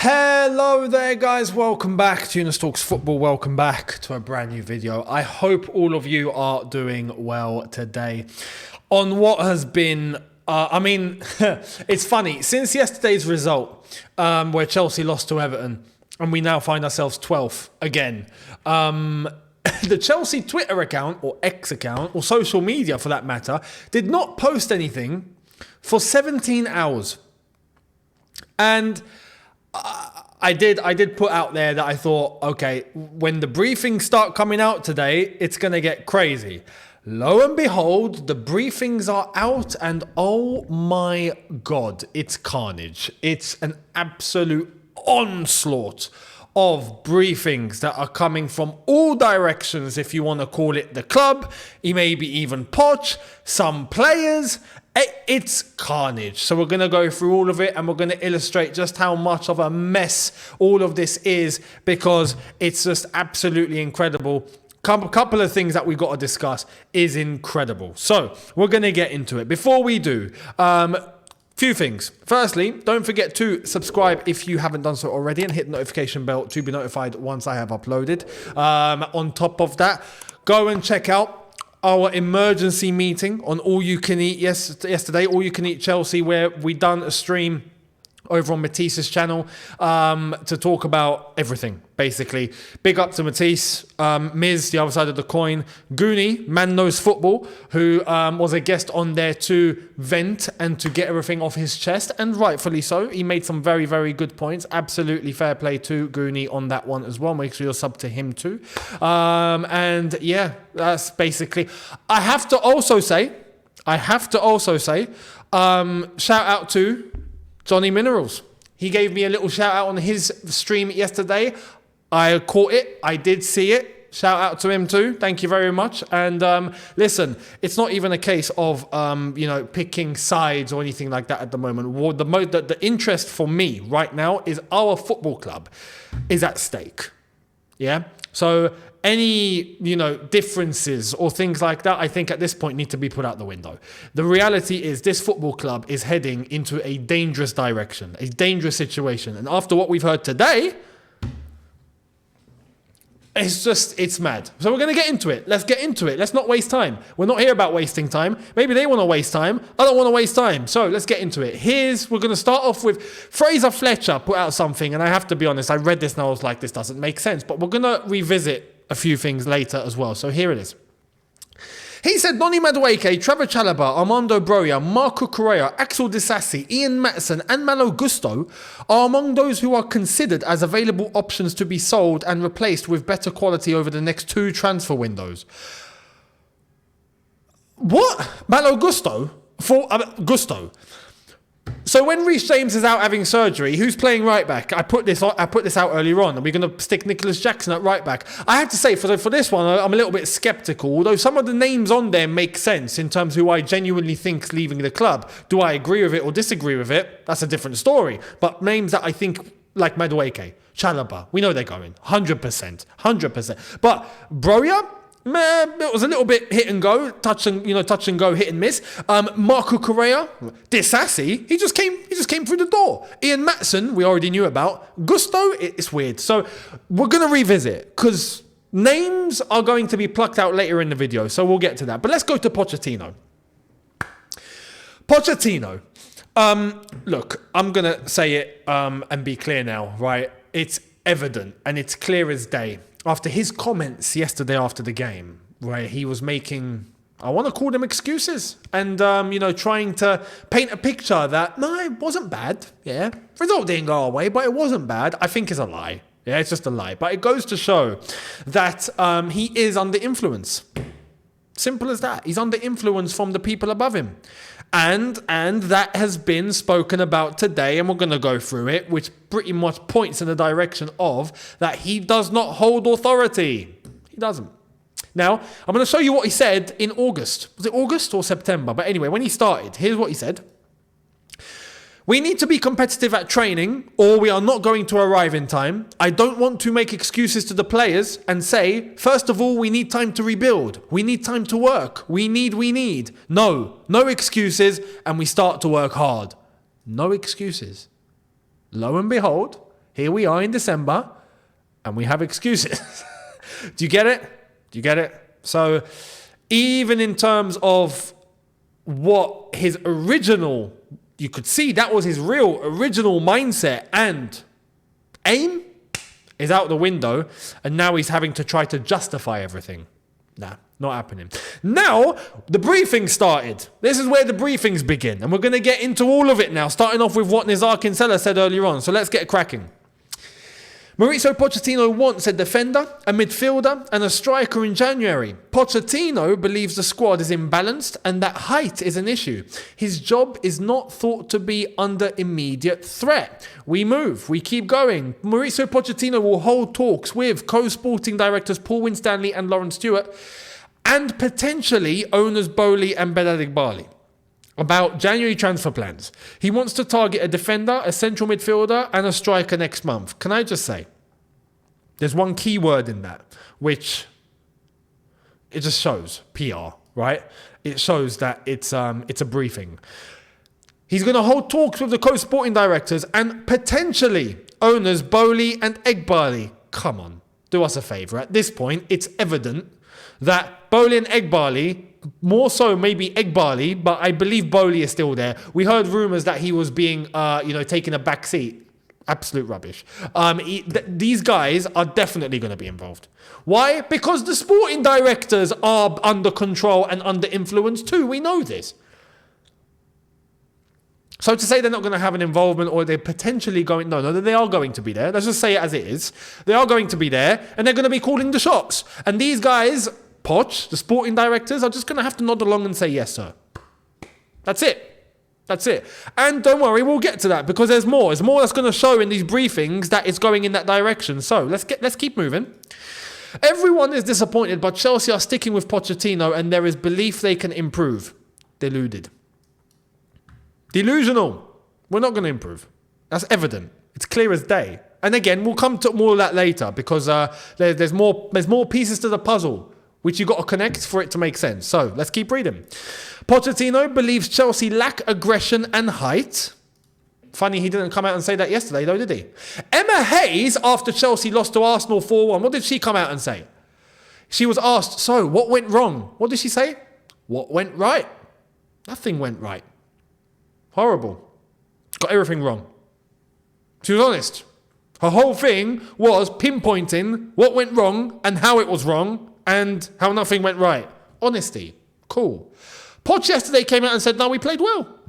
Hello there guys, welcome back to Younes Talks Football, welcome back to a brand new video. I hope all of you are doing well today. On what has been, it's funny, since yesterday's result where Chelsea lost to Everton and we now find ourselves 12th again, the Chelsea Twitter account or X account or social media for that matter did not post anything for 17 hours. And I did put out there that I thought, okay, when the briefings start coming out today, it's going to get crazy. Lo and behold, the briefings are out and oh my God, it's carnage. It's an absolute onslaught of briefings that are coming from all directions, if you want to call it the club, maybe even Poch, some players. It's carnage. So we're going to go through all of it and we're going to illustrate just how much of a mess all of this is, because it's just absolutely incredible. Couple of things that we've got to discuss is incredible. So we're going to get into it. Before we do, few things. Firstly, don't forget to subscribe if you haven't done so already and hit the notification bell to be notified once I have uploaded. On top of that, go and check out our emergency meeting on All You Can Eat yesterday, All You Can Eat Chelsea, where we done a stream over on Matisse's channel to talk about everything, basically. Big up to Matisse, Miz, the other side of the coin, Goonie, Man Knows Football, who was a guest on there to vent and to get everything off his chest, and rightfully so. He made some very, very good points. Absolutely fair play to Goonie on that one as well. Make sure you're sub to him too. And yeah, that's basically... I have to also say, shout out to Johnny Minerals. He gave me a little shout out on his stream yesterday. I caught it. I did see it. Shout out to him too. Thank you very much. And listen, it's not even a case of picking sides or anything like that at the moment. The interest for me right now is our football club is at stake. Yeah. So any, differences or things like that, I think at this point need to be put out the window. The reality is this football club is heading into a dangerous direction, a dangerous situation. And after what we've heard today, it's mad. So we're going to get into it. Let's get into it. Let's not waste time. We're not here about wasting time. Maybe they want to waste time. I don't want to waste time. So let's get into it. We're going to start off with Fraser Fletcher put out something. And I have to be honest, I read this and I was like, this doesn't make sense. But we're going to revisit a few things later as well. So here it is. He said Noni Madueke, Trevor Chalobah, Armando Broja, Marco Correa, Axel Disasi, Ian Matson and Malo Gusto are among those who are considered as available options to be sold and replaced with better quality over the next 2 transfer windows. What? Malo Gusto? Gusto. So when Reece James is out having surgery, who's playing right back? I put this out earlier on. Are we going to stick Nicholas Jackson at right back? I have to say, for this one, I'm a little bit sceptical, although some of the names on there make sense in terms of who I genuinely think is leaving the club. Do I agree with it or disagree with it? That's a different story. But names that I think, like Madueke, Chalobah, we know they're going. 100%. But Broja? It was a little bit hit and go, touch and go, hit and miss. Marco Correa, Disasi, he just came through the door. Ian Matson, we already knew about. Gusto, it's weird. So we're going to revisit because names are going to be plucked out later in the video. So we'll get to that. But let's go to Pochettino. Look, I'm going to say it and be clear now, right? It's evident and it's clear as day. After his comments yesterday after the game, where he was making, I want to call them excuses, and, trying to paint a picture that, no, it wasn't bad, yeah. Result didn't go our way, but it wasn't bad, I think is a lie. Yeah, it's just a lie. But it goes to show that he is under influence. Simple as that. He's under influence from the people above him. And that has been spoken about today, and we're going to go through it, which pretty much points in the direction of that he does not hold authority. He doesn't. Now, I'm going to show you what he said in August. Was it August or September? But anyway, when he started, here's what he said. We need to be competitive at training or we are not going to arrive in time. I don't want to make excuses to the players and say, first of all, we need time to rebuild. We need time to work. We need. No excuses, and we start to work hard. No excuses. Lo and behold, Here we are in December, and we have excuses. Do you get it? Do you get it? So even in terms of what his original, you could see that was his real original mindset and aim is out the window, and now he's having to try to justify everything. Nah, not happening. Now, the briefing started. This is where the briefings begin, and we're going to get into all of it now, starting off with what Nizar Kinsella said earlier on. So let's get cracking. Mauricio Pochettino wants a defender, a midfielder, and a striker in January. Pochettino believes the squad is imbalanced and that height is an issue. His job is not thought to be under immediate threat. We move, we keep going. Mauricio Pochettino will hold talks with co-sporting directors Paul Winstanley and Lawrence Stewart, and potentially owners Bowley and Belal Ighbali, about January transfer plans. He wants to target a defender, a central midfielder, and a striker next month. Can I just say, there's one key word in that, which it just shows PR, right? It shows that it's a briefing. He's going to hold talks with the co-sporting directors and potentially owners Bowley and Ighbali. Come on, do us a favour. At this point, it's evident that Bowley and Ighbali, more so maybe Ighbali, but I believe Bowley is still there. We heard rumours that he was being, taking a back seat. Absolute rubbish. These guys are definitely going to be involved. Why? Because the sporting directors are under control and under influence too. We know this. So to say they're not going to have an involvement or they're potentially going... No, they are going to be there. Let's just say it as it is. They are going to be there and they're going to be calling the shots. And these guys, Poch, the sporting directors, are just going to have to nod along and say, yes, sir. That's it. That's it. And don't worry, we'll get to that because there's more. There's more that's going to show in these briefings that it's going in that direction. So let's keep moving. Everyone is disappointed, but Chelsea are sticking with Pochettino and there is belief they can improve. Deluded. Delusional. We're not going to improve. That's evident. It's clear as day. And again, we'll come to more of that later because there's more pieces to the puzzle which you've got to connect for it to make sense. So let's keep reading. Pochettino believes Chelsea lack aggression and height. Funny he didn't come out and say that yesterday though, did he? Emma Hayes, after Chelsea lost to Arsenal 4-1, what did she come out and say? She was asked, so what went wrong? What did she say? What went right? Nothing went right. Horrible. Got everything wrong. She was honest. Her whole thing was pinpointing what went wrong and how it was wrong and how nothing went right. Honesty. Cool. Poch yesterday came out and said, no, we played well.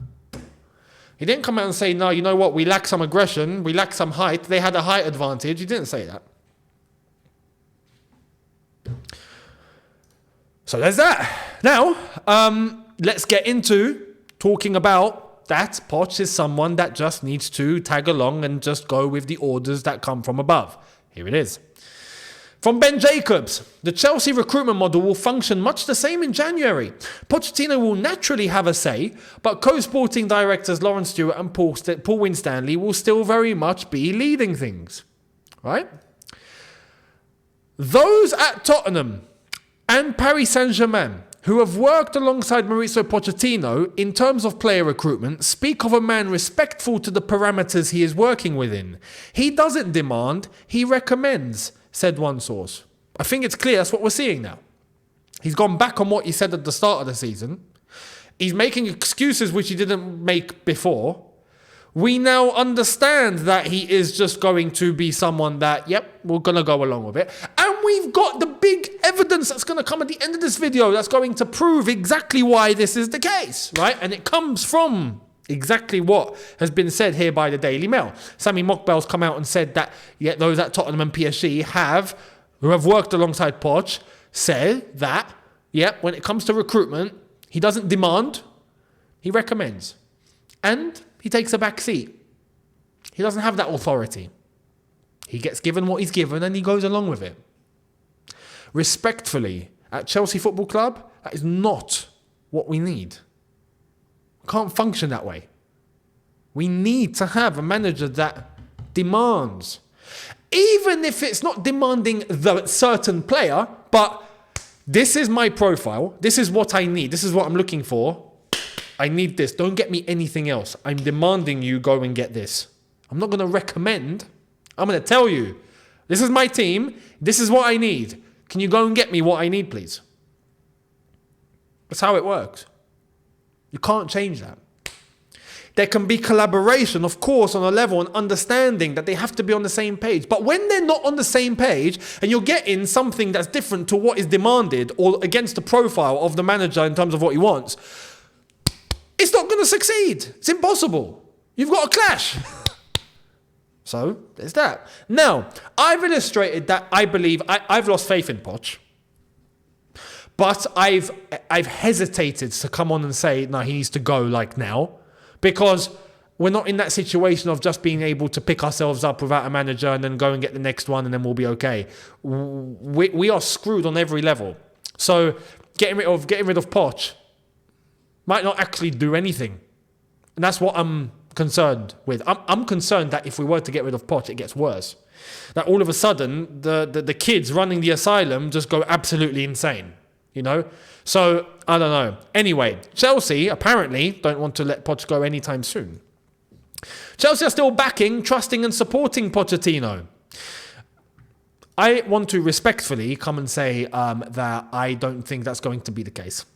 He didn't come out and say, no, you know what, we lack some aggression, we lack some height, they had a height advantage. He didn't say that. So there's that. Now, let's get into talking about that Poch is someone that just needs to tag along and just go with the orders that come from above. Here it is. From Ben Jacobs, the Chelsea recruitment model will function much the same in January. Pochettino will naturally have a say, but co-sporting directors Lawrence Stewart and Paul Winstanley will still very much be leading things. Right? Those at Tottenham and Paris Saint-Germain who have worked alongside Mauricio Pochettino in terms of player recruitment speak of a man respectful to the parameters he is working within. He doesn't demand, he recommends, said one source. I think it's clear that's what we're seeing now. He's gone back on what he said at the start of the season. He's making excuses which he didn't make before. We now understand that he is just going to be someone that, yep, we're going to go along with it. And we've got the big evidence that's going to come at the end of this video that's going to prove exactly why this is the case, right? And it comes from exactly what has been said here by the Daily Mail. Sami Mokbel's come out and said that those at Tottenham and PSG who have worked alongside Poch, said that, when it comes to recruitment, he doesn't demand, he recommends. And he takes a back seat. He doesn't have that authority. He gets given what he's given and he goes along with it. Respectfully, at Chelsea Football Club, that is not what we need. Can't function that way. We need to have a manager that demands. Even if it's not demanding the certain player, but this is my profile, this is what I need, this is what I'm looking for, I need this, don't get me anything else. I'm demanding you go and get this. I'm not going to recommend, I'm going to tell you, this is my team. This is what I need. Can you go and get me what I need, please? That's how it works. You can't change that. There can be collaboration, of course, on a level and understanding that they have to be on the same page. But when they're not on the same page and you're getting something that's different to what is demanded or against the profile of the manager in terms of what he wants, it's not going to succeed. It's impossible. You've got a clash. So there's that. Now, I've illustrated that I believe I've lost faith in Poch. But I've hesitated to come on and say, no, he needs to go like now. Because we're not in that situation of just being able to pick ourselves up without a manager and then go and get the next one and then we'll be okay. We are screwed on every level. So getting rid of Poch might not actually do anything. And that's what I'm concerned with. I'm concerned that if we were to get rid of Poch, it gets worse. That all of a sudden, the kids running the asylum just go absolutely insane. You know? So, I don't know. Anyway, Chelsea apparently don't want to let Poch go anytime soon. Chelsea are still backing, trusting and supporting Pochettino. I want to respectfully come and say that I don't think that's going to be the case.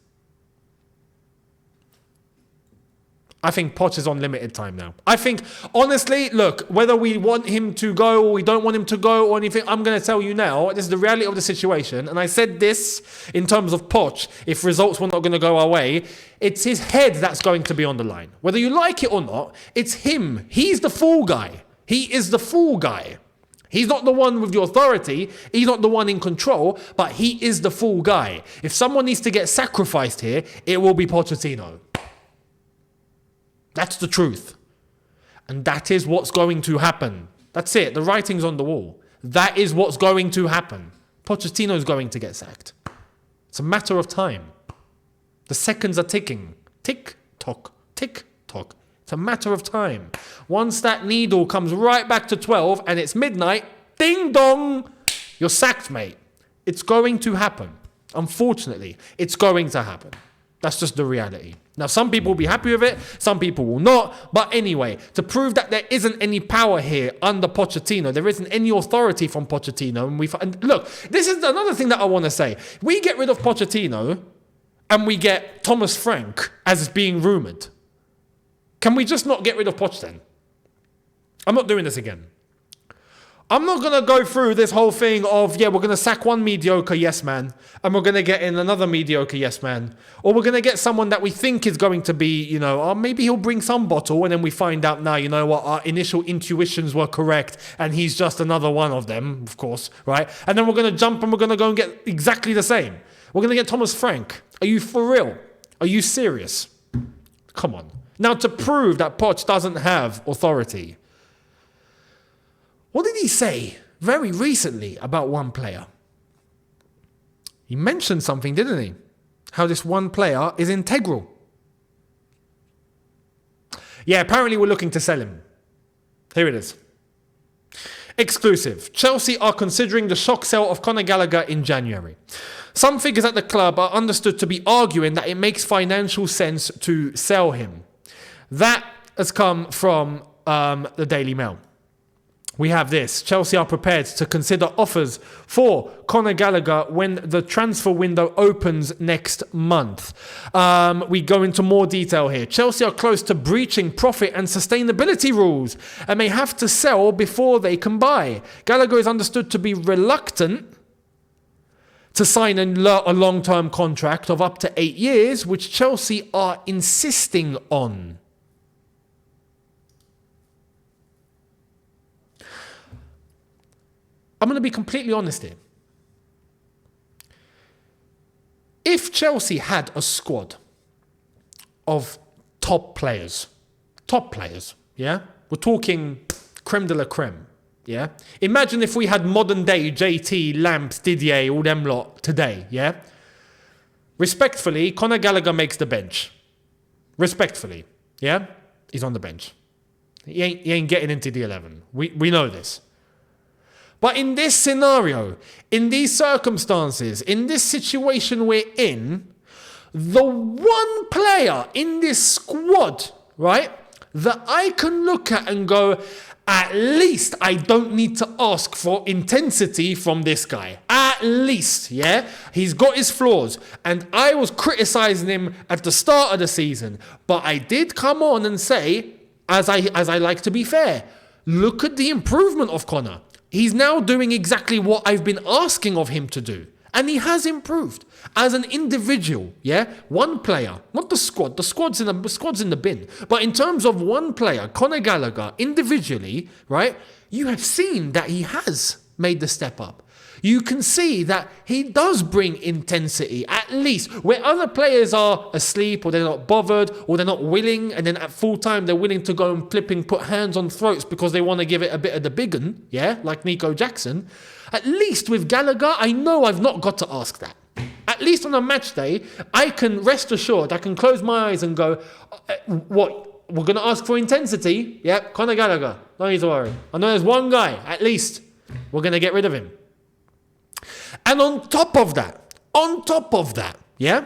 I think Poch is on limited time now. I think, honestly, look, whether we want him to go or we don't want him to go or anything, I'm going to tell you now, this is the reality of the situation. And I said this in terms of Poch, if results were not going to go our way, it's his head that's going to be on the line. Whether you like it or not, it's him. He's the fool guy. He is the fool guy. He's not the one with the authority. He's not the one in control, but he is the fool guy. If someone needs to get sacrificed here, it will be Pochettino. That's the truth. And that is what's going to happen. That's it. The writing's on the wall. That is what's going to happen. Pochettino's going to get sacked. It's a matter of time. The seconds are ticking. Tick, tock, tick, tock. It's a matter of time. Once that needle comes right back to 12 and it's midnight, ding dong, you're sacked, mate. It's going to happen. Unfortunately, it's going to happen. That's just the reality. Now, some people will be happy with it, some people will not. But anyway, to prove that there isn't any power here under Pochettino, there isn't any authority from Pochettino. And look, this is another thing that I want to say. We get rid of Pochettino and we get Thomas Frank as is being rumoured. Can we just not get rid of Poch then? I'm not doing this again. I'm not going to go through this whole thing of, we're going to sack one mediocre yes man and we're going to get in another mediocre yes man. Or we're going to get someone that we think is going to be, maybe he'll bring some bottle and then we find out now, you know what, our initial intuitions were correct and he's just another one of them, of course, right? And then we're going to jump and we're going to go and get exactly the same. We're going to get Thomas Frank. Are you for real? Are you serious? Come on. Now, to prove that Poch doesn't have authority, what did he say very recently about one player? He mentioned something, didn't he? How this one player is integral. Yeah, apparently we're looking to sell him. Here it is. Exclusive. Chelsea are considering the shock sale of Conor Gallagher in January. Some figures at the club are understood to be arguing that it makes financial sense to sell him. That has come from the Daily Mail. We have this. Chelsea are prepared to consider offers for Conor Gallagher when the transfer window opens next month. We go into more detail here. Chelsea are close to breaching profit and sustainability rules and may have to sell before they can buy. Gallagher is understood to be reluctant to sign a long-term contract of up to 8 years, which Chelsea are insisting on. I'm going to be completely honest here. If Chelsea had a squad of top players, yeah? We're talking creme de la creme, yeah? Imagine if we had modern day JT, Lamps, Didier, all them lot today, yeah? Respectfully, Conor Gallagher makes the bench. Respectfully, yeah? He's on the bench. He ain't getting into the 11. We know this. But in this scenario, in these circumstances, in this situation we're in, the one player in this squad, right, that I can look at and go, At least I don't need to ask for intensity from this guy. At least, yeah? He's got his flaws. And I was criticizing him at the start of the season. But I did come on and say, as I like to be fair, look at the improvement of Connor. He's now doing exactly what I've been asking of him to do. And he has improved as an individual, yeah? One player, not the squad. The squad's in the bin. But in terms of one player, Conor Gallagher, individually, right? You have seen that he has made the step up. You can see that he does bring intensity, at least where other players are asleep or they're not bothered or they're not willing, and then at full time they're willing to go and put hands on throats because they want to give it a bit of the big un, yeah, like Nico Jackson. At least with Gallagher, I know I've not got to ask that. At least on a match day, I can rest assured, I can close my eyes and go, what, we're going to ask for intensity? Yeah, Conor Gallagher, no need to worry. I know there's one guy, at least, we're going to get rid of him. And on top of that, yeah,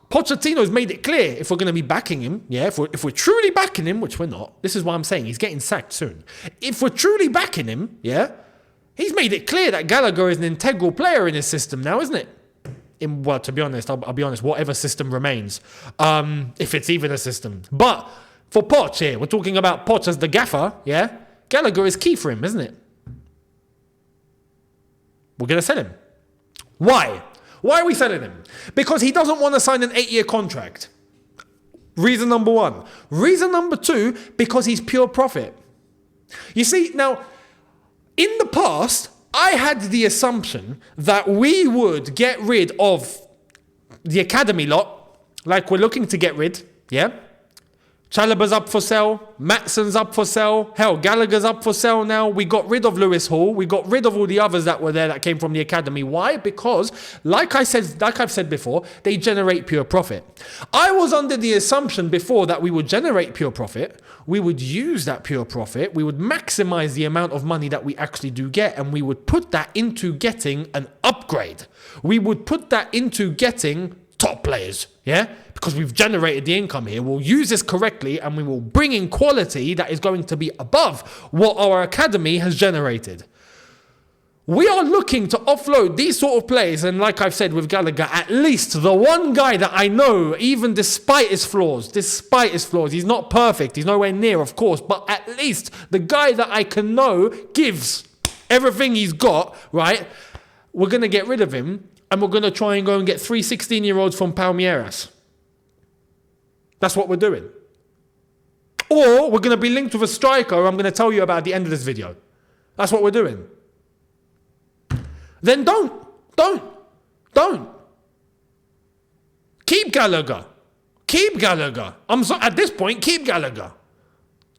Pochettino's made it clear if we're going to be backing him, yeah, if we're truly backing him, which we're not, this is why I'm saying he's getting sacked soon. If we're truly backing him, yeah, he's made it clear that Gallagher is an integral player in his system now, isn't it? Well, to be honest, I'll be honest, whatever system remains, if it's even a system. But for Poch here, we're talking about Poch as the gaffer, yeah, Gallagher is key for him, isn't it? We're going to sell him. Why? Why are we selling him? Because he doesn't want to sign an 8-year contract. Reason number one. Reason number two, because he's pure profit. You see, now, in the past, I had the assumption that we would get rid of the academy lot, like we're looking to get rid, yeah? Chalobah's up for sale, Matson's up for sale, hell, Gallagher's up for sale now. We got rid of Lewis Hall, we got rid of all the others that were there that came from the academy. Why? Because, like I've said before, they generate pure profit. I was under the assumption before that we would generate pure profit, we would use that pure profit, we would maximize the amount of money that we actually do get, and we would put that into getting an upgrade. We would put that into getting top players, yeah? Because we've generated the income here. We'll use this correctly and we will bring in quality that is going to be above what our academy has generated. We are looking to offload these sort of players, and like I've said with Gallagher, at least the one guy that I know, even despite his flaws, he's not perfect, he's nowhere near, of course, but at least the guy that I can know gives everything he's got, right? We're going to get rid of him and we're going to try and go and get 3 16-year-olds from Palmeiras. That's what we're doing. Or we're going to be linked with a striker I'm going to tell you about at the end of this video. That's what we're doing. Then don't. Keep Gallagher. At this point, keep Gallagher.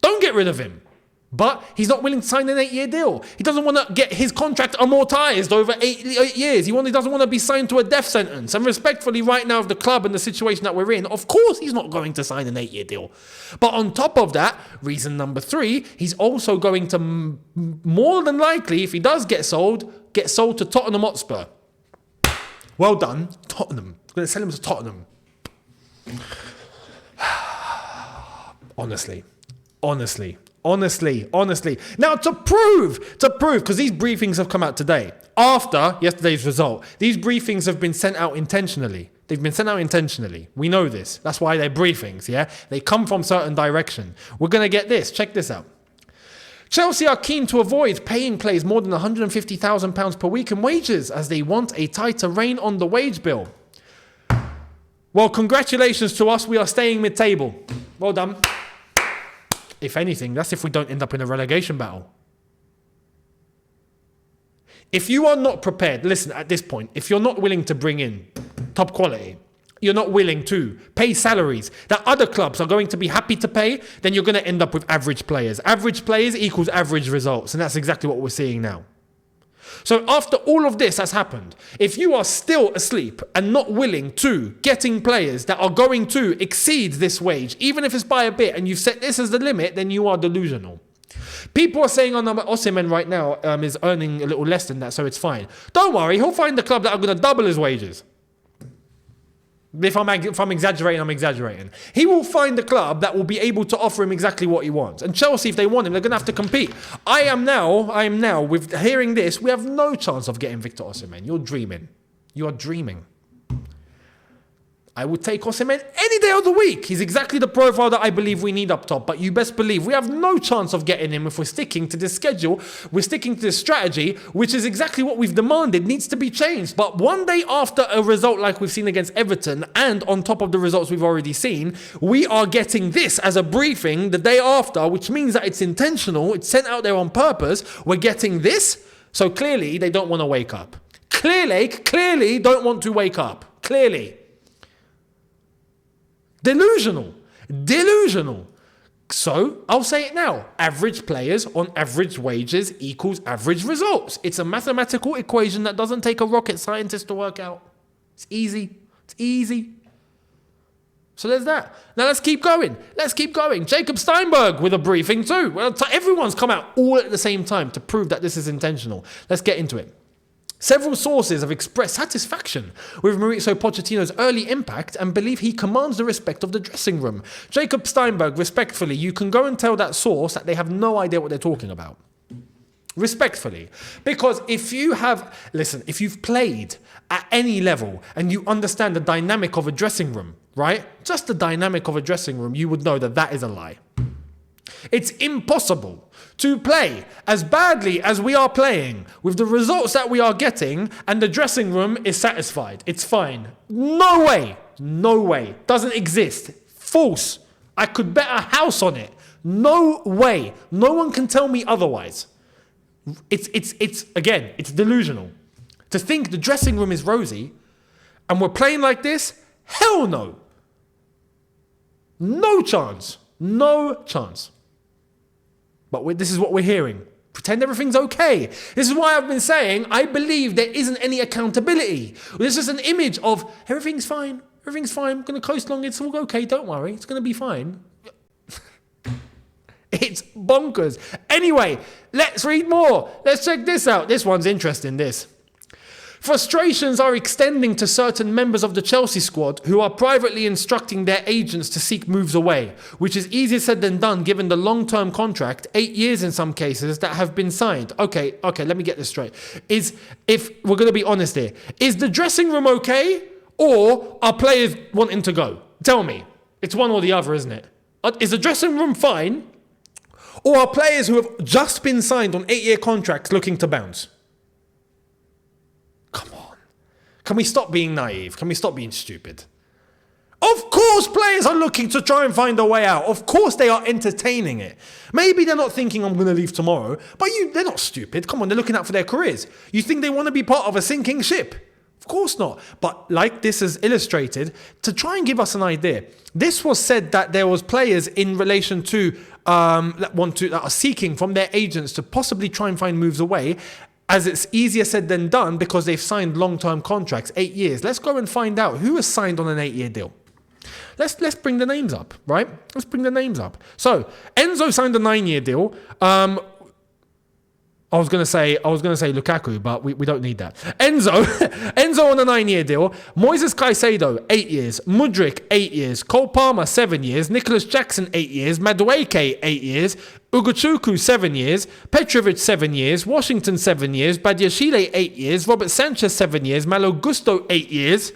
Don't get rid of him. But he's not willing to sign an 8-year deal. He doesn't want to get his contract amortized over 8 years. He doesn't want to be signed to a death sentence. And respectfully, right now, of the club and the situation that we're in, of course he's not going to sign an 8-year deal. But on top of that, reason number 3, he's also going to, more than likely, if he does get sold to Tottenham Hotspur. Well done, Tottenham. I'm going to sell him to Tottenham. Honestly. Now, to prove, because these briefings have come out today, after yesterday's result, these briefings have been sent out intentionally. They've been sent out intentionally. We know this. That's why they're briefings, yeah? They come from certain direction. We're going to get this. Check this out. Chelsea are keen to avoid paying players more than £150,000 per week in wages, as they want a tighter rein on the wage bill. Well, congratulations to us. We are staying mid-table. Well done. If anything, that's if we don't end up in a relegation battle. If you are not prepared, listen, at this point, if you're not willing to bring in top quality, you're not willing to pay salaries that other clubs are going to be happy to pay, then you're going to end up with average players. Average players equals average results, and that's exactly what we're seeing now. So after all of this has happened, if you are still asleep and not willing to getting players that are going to exceed this wage, even if it's by a bit, and you've set this as the limit, then you are delusional. People are saying Osimhen right now is earning a little less than that, so it's fine. Don't worry, he'll find the club that are going to double his wages. If I'm exaggerating, I'm exaggerating. He will find a club that will be able to offer him exactly what he wants. And Chelsea, if they want him, they're going to have to compete. I am now, with hearing this, we have no chance of getting Victor Osimhen. You're dreaming. You are dreaming. I would take Osimhen any day of the week. He's exactly the profile that I believe we need up top. But you best believe we have no chance of getting him if we're sticking to this schedule. We're sticking to this strategy, which is exactly what we've demanded, needs to be changed. But one day after a result like we've seen against Everton, and on top of the results we've already seen, we are getting this as a briefing the day after, which means that it's intentional. It's sent out there on purpose. We're getting this. So clearly they don't want to wake up. Clearly don't want to wake up. Clearly. Delusional. So I'll say it now. Average players on average wages equals average results. It's a mathematical equation that doesn't take a rocket scientist to work out. It's easy. So there's that. Now let's keep going. Jacob Steinberg with a briefing too. Well, everyone's come out all at the same time to prove that this is intentional. Let's get into it. Several sources have expressed satisfaction with Mauricio Pochettino's early impact and believe he commands the respect of the dressing room. Jacob Steinberg, respectfully, you can go and tell that source that they have no idea what they're talking about. Respectfully. Because if you've played at any level and you understand the dynamic of a dressing room, right? Just the dynamic of a dressing room, you would know that that is a lie. It's impossible to play as badly as we are playing with the results that we are getting and the dressing room is satisfied. It's fine. No way. Doesn't exist. False. I could bet a house on it. No way. No one can tell me otherwise. It's delusional. To think the dressing room is rosy and we're playing like this? Hell no. No chance. But this is what we're hearing. Pretend everything's okay. This is why I've been saying I believe there isn't any accountability. This is an image of everything's fine. I'm going to coast along. It's all okay. Don't worry. It's going to be fine. It's bonkers. Anyway, let's read more. Let's check this out. This one's interesting, this. Frustrations are extending to certain members of the Chelsea squad who are privately instructing their agents to seek moves away, which is easier said than done given the long-term contract, 8 years in some cases, that have been signed. Okay, let me get this straight. If we're going to be honest here, is the dressing room okay or are players wanting to go? Tell me. It's one or the other, isn't it? Is the dressing room fine or are players who have just been signed on 8-year contracts looking to bounce? Come on. Can we stop being naive? Can we stop being stupid? Of course players are looking to try and find a way out. Of course they are entertaining it. Maybe they're not thinking I'm going to leave tomorrow, but they're not stupid. Come on, they're looking out for their careers. You think they want to be part of a sinking ship? Of course not. But like this is illustrated, to try and give us an idea, this was said that there was players in relation to that are seeking from their agents to possibly try and find moves away, as it's easier said than done because they've signed long-term contracts, 8 years. Let's go and find out who has signed on an 8-year deal. Let's bring the names up, right? Let's bring the names up. So Enzo signed a 9-year deal. I was gonna say Lukaku, but we don't need that. Enzo on a 9-year deal. Moises Caicedo, 8 years. Mudryk, 8 years. Cole Palmer, 7 years. Nicholas Jackson, 8 years. Madueke, 8 years. Ugochukwu, 7 years. Petrovic, 7 years. Washington, 7 years. Badiashile, 8 years. Robert Sanchez, 7 years. Malo Gusto, 8 years.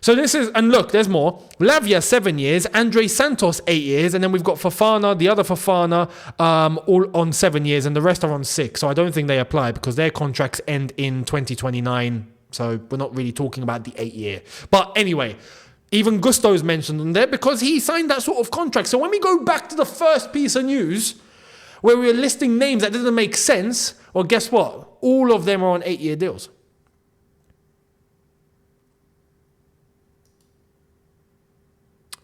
So this is, and look, there's more. Lavia, 7 years. Andre Santos, 8 years. And then we've got Fofana, the other Fofana, all on 7 years. And the rest are on 6. So I don't think they apply because their contracts end in 2029. So we're not really talking about the 8-year. But anyway, even Gusto's mentioned on there because he signed that sort of contract. So when we go back to the first piece of news where we were listing names that didn't make sense, well, guess what? All of them are on 8-year deals.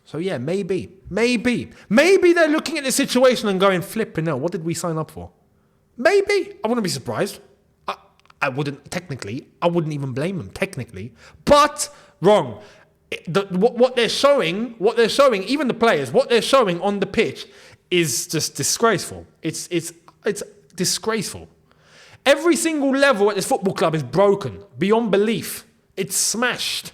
So yeah, maybe they're looking at the situation and going, flipping hell, what did we sign up for? Maybe. I wouldn't be surprised. I wouldn't even blame them technically, but wrong. What they're showing, even the players, what they're showing on the pitch is just disgraceful. It's disgraceful. Every single level at this football club is broken beyond belief. It's smashed.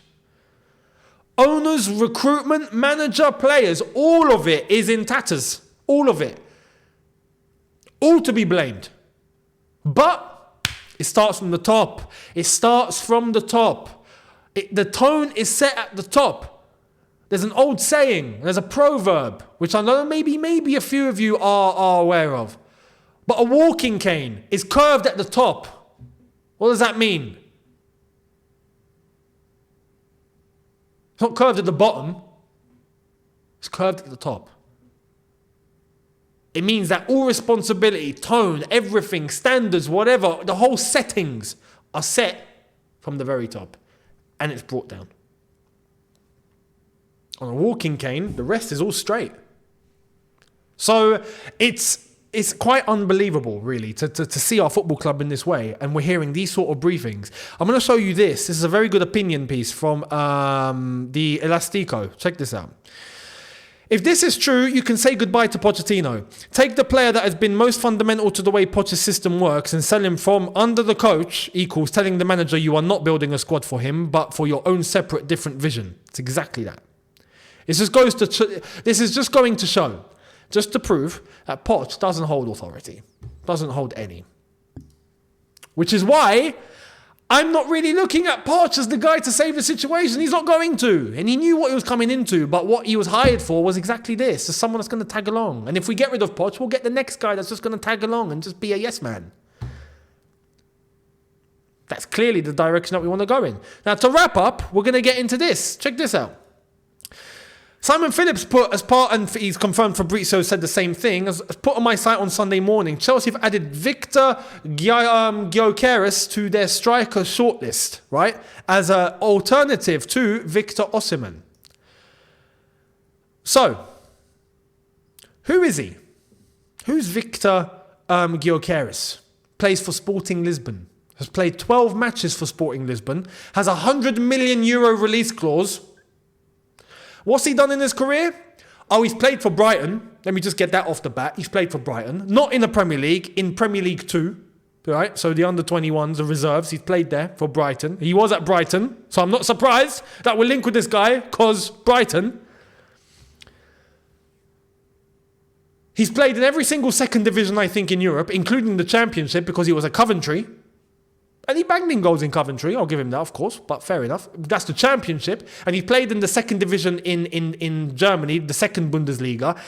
Owners, recruitment, manager, players, all of it is in tatters. All of it. All to be blamed. But it starts from the top. It starts from the top. The tone is set at the top. There's an old saying, there's a proverb, which I know maybe a few of you are aware of. But a walking cane is curved at the top. What does that mean? It's not curved at the bottom. It's curved at the top. It means that all responsibility, tone, everything, standards, whatever, the whole settings are set from the very top. And it's brought down. On a walking cane, the rest is all straight. So it's quite unbelievable, really, to see our football club in this way. And we're hearing these sort of briefings. I'm going to show you this. This is a very good opinion piece from the Elastico. Check this out. If this is true, you can say goodbye to Pochettino. Take the player that has been most fundamental to the way Poch's system works and sell him from under the coach equals telling the manager you are not building a squad for him, but for your own separate, different vision. It's exactly that. This is just going to show, just to prove that Poch doesn't hold authority, doesn't hold any. Which is why I'm not really looking at Poch as the guy to save the situation. He's not going to. And he knew what he was coming into, but what he was hired for was exactly this, as someone that's going to tag along. And if we get rid of Poch, we'll get the next guy that's just going to tag along and just be a yes man. That's clearly the direction that we want to go in. Now, to wrap up, we're going to get into this. Check this out. Simon Phillips put as part, and he's confirmed Fabrizio said the same thing, as put on my site on Sunday morning, Chelsea have added Victor Gyökeres to their striker shortlist, right? As an alternative to Victor Osimhen. So, who is he? Who's Victor Gyökeres? Plays for Sporting Lisbon. Has played 12 matches for Sporting Lisbon. Has a €100 million release clause. What's he done in his career? Oh, he's played for Brighton. Let me just get that off the bat. He's played for Brighton. Not in the Premier League, in Premier League 2. Right? So the under-21s, the reserves, he's played there for Brighton. He was at Brighton. So I'm not surprised that we're linked with this guy, because Brighton. He's played in every single second division, I think, in Europe, including the Championship, because he was at Coventry. And he banged in goals in Coventry. I'll give him that, of course, but fair enough. That's the Championship. And he played in the second division in Germany, the second Bundesliga.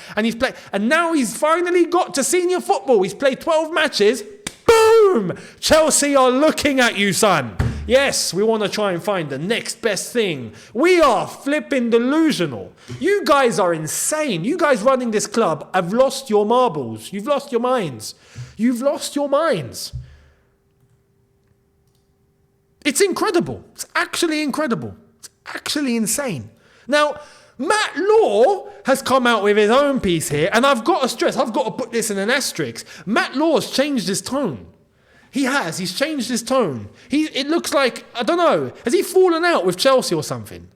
And now he's finally got to senior football. He's played 12 matches. Boom! Chelsea are looking at you, son. Yes, we want to try and find the next best thing. We are flipping delusional. You guys are insane. You guys running this club have lost your marbles. You've lost your minds. You've lost your minds. It's incredible. It's actually incredible. It's actually insane. Now, Matt Law has come out with his own piece here, and I've got to stress, I've got to put this in an asterisk. Matt Law's changed his tone. He has. He's changed his tone. It looks like, I don't know, has he fallen out with Chelsea or something?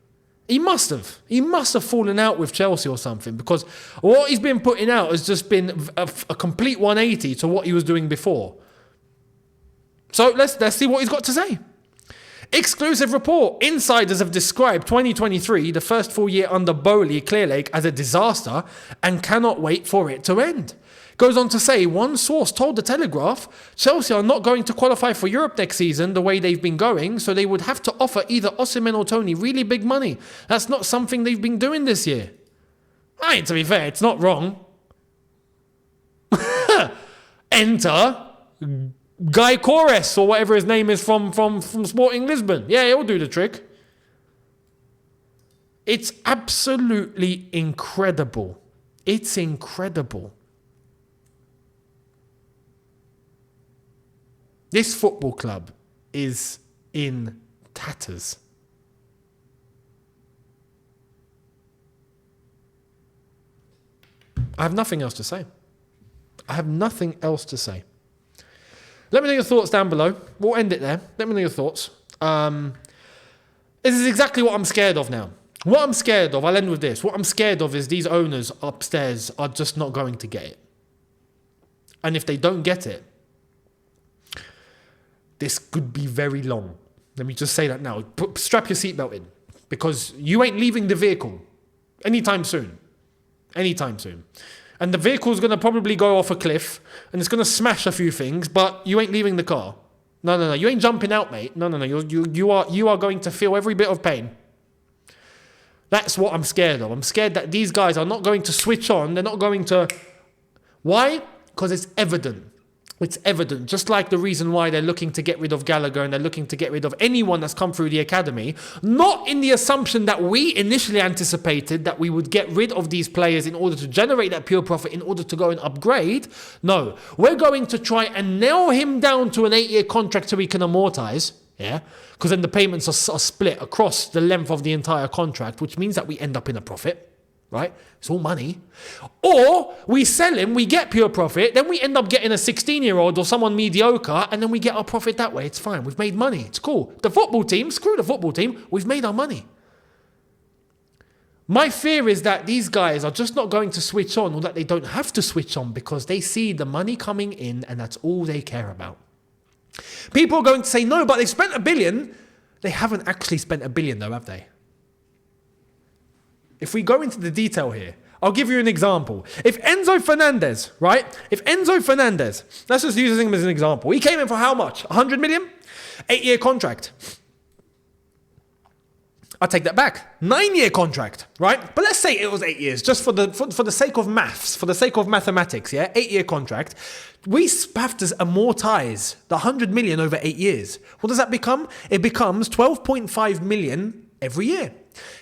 He must have. He must have fallen out with Chelsea or something, because what he's been putting out has just been a complete 180 to what he was doing before. So let's see what he's got to say. Exclusive report. Insiders have described 2023, the first full year under Bowley Clearlake, as a disaster and cannot wait for it to end. Goes on to say, one source told The Telegraph, Chelsea are not going to qualify for Europe next season the way they've been going, so they would have to offer either Osimhen or Toney really big money. That's not something they've been doing this year. To be fair, it's not wrong. Enter Guy Corres, or whatever his name is, from Sporting Lisbon. Yeah, he'll do the trick. It's absolutely incredible. It's incredible. This football club is in tatters. I have nothing else to say. I have nothing else to say. Let me know your thoughts down below. We'll end it there. Let me know your thoughts. This is exactly what I'm scared of now. What I'm scared of, I'll end with this. What I'm scared of is these owners upstairs are just not going to get it. And if they don't get it, this could be very long. Let me just say that now. Strap your seatbelt in. because you ain't leaving the vehicle anytime soon. Anytime soon. And the vehicle's going to probably go off a cliff and it's going to smash a few things, but you ain't leaving the car. No. You ain't jumping out, mate. No. You are going to feel every bit of pain. That's what I'm scared of. I'm scared that these guys are not going to switch on. They're not going to... Why? Because it's evident. It's evident. Just like the reason why they're looking to get rid of Gallagher and they're looking to get rid of anyone that's come through the academy. Not in the assumption that we initially anticipated that we would get rid of these players in order to generate that pure profit, in order to go and upgrade. No. We're going to try and nail him down to an 8-year contract so he can amortize. Yeah, because then the payments are split across the length of the entire contract, which means that we end up in a profit, right? It's all money. Or we sell him, we get pure profit, then we end up getting a 16-year-old or someone mediocre, and then we get our profit that way. It's fine. We've made money. It's cool. The football team, screw the football team. We've made our money. My fear is that these guys are just not going to switch on, or that they don't have to switch on because they see the money coming in and that's all they care about. People are going to say, no, but they spent $1 billion. They haven't actually spent $1 billion though, have they? If we go into the detail here, I'll give you an example. If Enzo Fernandez, right? Let's just use him as an example. He came in for how much? 100 million? 8-year contract. I'll take that back. 9-year contract, right? But let's say it was 8 years, just for the sake of maths, for the sake of mathematics, yeah? 8-year contract. We have to amortize the 100 million over 8 years. What does that become? It becomes 12.5 million every year.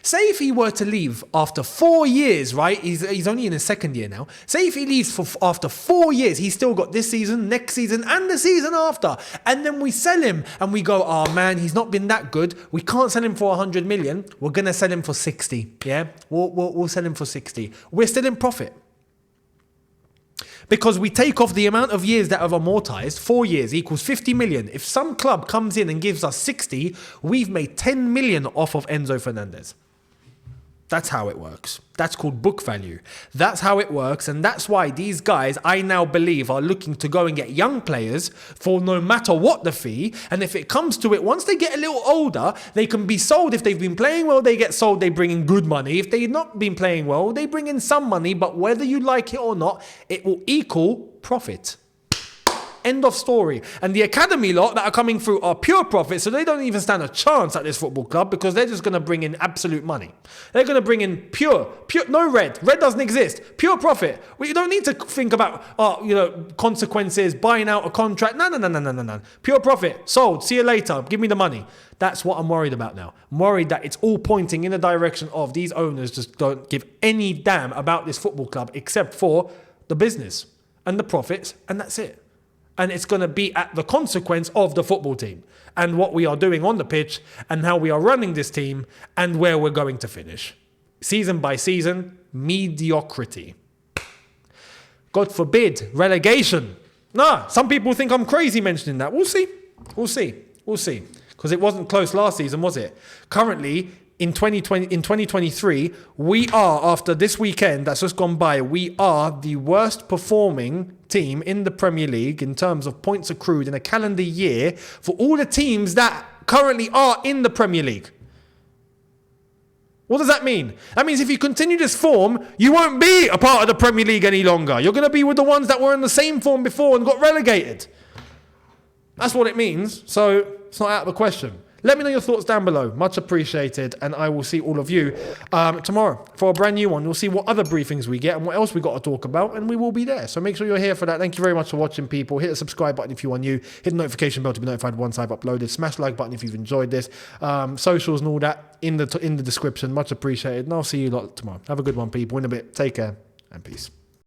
Say if he were to leave after 4 years, right? He's only in his second year now. Say if he leaves after 4 years, he's still got this season, next season, and the season after. And then we sell him and we go, oh man, he's not been that good. We can't sell him for 100 million. We're going to sell him for 60. Yeah, we'll sell him for 60. We're still in profit. Because we take off the amount of years that have amortized. 4 years equals 50 million. If some club comes in and gives us 60, we've made 10 million off of Enzo Fernandez. That's how it works. That's called book value. That's how it works. And that's why these guys, I now believe, are looking to go and get young players for no matter what the fee. And if it comes to it, once they get a little older, they can be sold. If they've been playing well, they get sold. They bring in good money. If they've not been playing well, they bring in some money. But whether you like it or not, it will equal profit. End of story. And the academy lot that are coming through are pure profit, so they don't even stand a chance at this football club because they're just going to bring in absolute money. They're going to bring in pure, no red. Red doesn't exist. Pure profit. Well, you don't need to think about, consequences, buying out a contract. No. Pure profit. Sold. See you later. Give me the money. That's what I'm worried about now. I'm worried that it's all pointing in the direction of these owners just don't give any damn about this football club except for the business and the profits, and that's it. And it's going to be at the consequence of the football team and what we are doing on the pitch and how we are running this team and where we're going to finish. Season by season, mediocrity. God forbid, relegation. Nah, some people think I'm crazy mentioning that. We'll see. Because it wasn't close last season, was it? Currently, in 2023, we are, after this weekend that's just gone by, we are the worst performing team in the Premier League in terms of points accrued in a calendar year for all the teams that currently are in the Premier League. What does that mean? That means if you continue this form, you won't be a part of the Premier League any longer. You're going to be with the ones that were in the same form before and got relegated. That's what it means. So it's not out of the question. Let me know your thoughts down below. Much appreciated. And I will see all of you tomorrow for a brand new one. We'll see what other briefings we get and what else we got to talk about. And we will be there. So make sure you're here for that. Thank you very much for watching, people. Hit the subscribe button if you are new. Hit the notification bell to be notified once I've uploaded. Smash the like button if you've enjoyed this. Socials and all that in the description. Much appreciated. And I'll see you lot tomorrow. Have a good one, people. In a bit. Take care and peace.